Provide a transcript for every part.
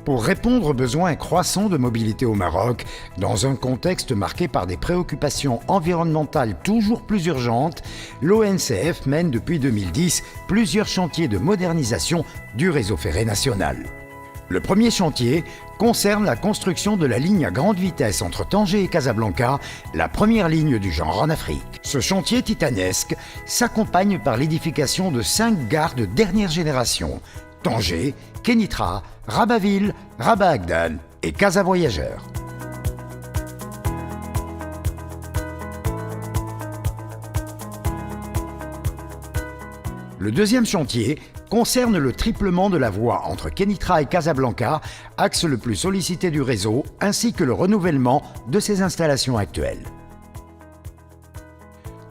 Pour répondre aux besoins croissants de mobilité au Maroc, dans un contexte marqué par des préoccupations environnementales toujours plus urgentes, l'ONCF mène depuis 2010 plusieurs chantiers de modernisation du réseau ferré national. Le premier chantier concerne la construction de la ligne à grande vitesse entre Tanger et Casablanca, la première ligne du genre en Afrique. Ce chantier titanesque s'accompagne par l'édification de 5 gares de dernière génération: Tanger, Kénitra, Rabat-Ville, Rabat-Agdan et Casa Voyageurs. Le deuxième chantier concerne le triplement de la voie entre Kénitra et Casablanca, axe le plus sollicité du réseau, ainsi que le renouvellement de ses installations actuelles.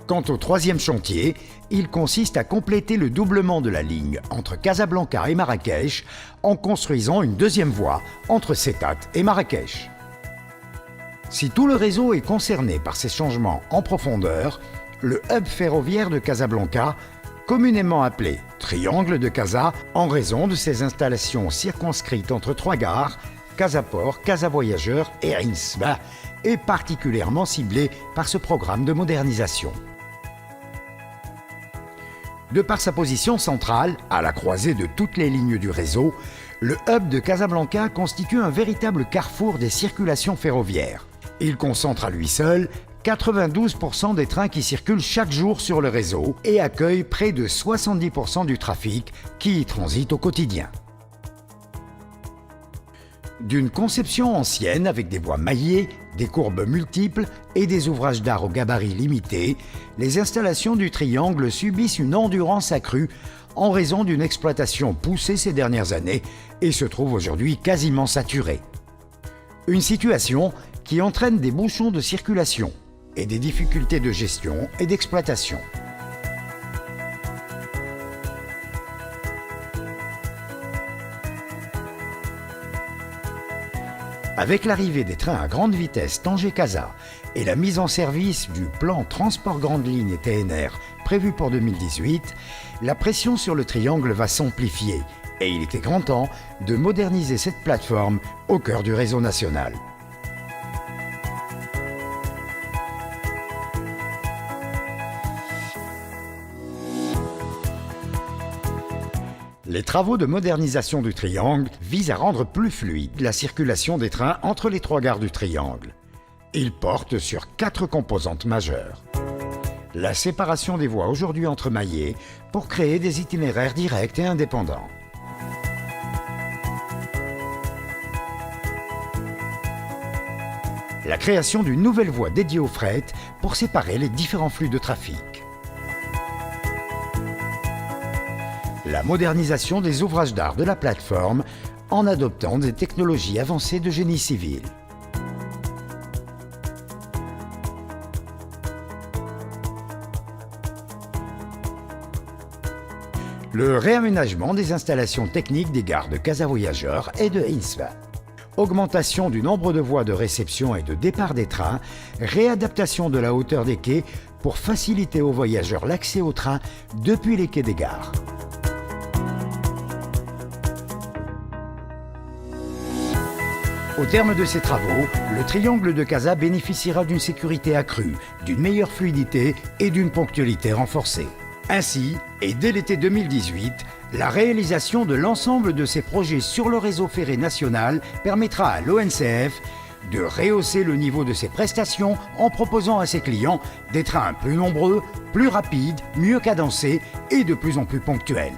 Quant au troisième chantier, il consiste à compléter le doublement de la ligne entre Casablanca et Marrakech en construisant une deuxième voie entre Settat et Marrakech. Si tout le réseau est concerné par ces changements en profondeur, le hub ferroviaire de Casablanca, communément appelé Triangle de Casa en raison de ses installations circonscrites entre 3 gares, Casaport, Casa Voyageurs et Ain Sba, est particulièrement ciblé par ce programme de modernisation. De par sa position centrale, à la croisée de toutes les lignes du réseau, le hub de Casablanca constitue un véritable carrefour des circulations ferroviaires. Il concentre à lui seul 92% des trains qui circulent chaque jour sur le réseau et accueille près de 70% du trafic qui y transite au quotidien. D'une conception ancienne avec des voies maillées, des courbes multiples et des ouvrages d'art au gabarit limité, les installations du triangle subissent une endurance accrue en raison d'une exploitation poussée ces dernières années et se trouvent aujourd'hui quasiment saturées. Une situation qui entraîne des bouchons de circulation et des difficultés de gestion et d'exploitation. Avec l'arrivée des trains à grande vitesse Tanger-Casa et la mise en service du plan Transport Grande Ligne et TNR prévu pour 2018, la pression sur le triangle va s'amplifier et il était grand temps de moderniser cette plateforme au cœur du réseau national. Les travaux de modernisation du triangle visent à rendre plus fluide la circulation des trains entre les 3 gares du triangle. Ils portent sur 4 composantes majeures. La séparation des voies aujourd'hui entremaillées pour créer des itinéraires directs et indépendants. La création d'une nouvelle voie dédiée au fret pour séparer les différents flux de trafic. La modernisation des ouvrages d'art de la plateforme en adoptant des technologies avancées de génie civil. Le réaménagement des installations techniques des gares de Casa Voyageurs et de Ain Sba. Augmentation du nombre de voies de réception et de départ des trains, réadaptation de la hauteur des quais pour faciliter aux voyageurs l'accès aux trains depuis les quais des gares. Au terme de ces travaux, le triangle de Casa bénéficiera d'une sécurité accrue, d'une meilleure fluidité et d'une ponctualité renforcée. Ainsi, et dès l'été 2018, la réalisation de l'ensemble de ces projets sur le réseau ferré national permettra à l'ONCF de rehausser le niveau de ses prestations en proposant à ses clients des trains plus nombreux, plus rapides, mieux cadencés et de plus en plus ponctuels.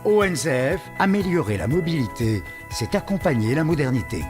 ONCF, améliorer la mobilité, c'est accompagner la modernité.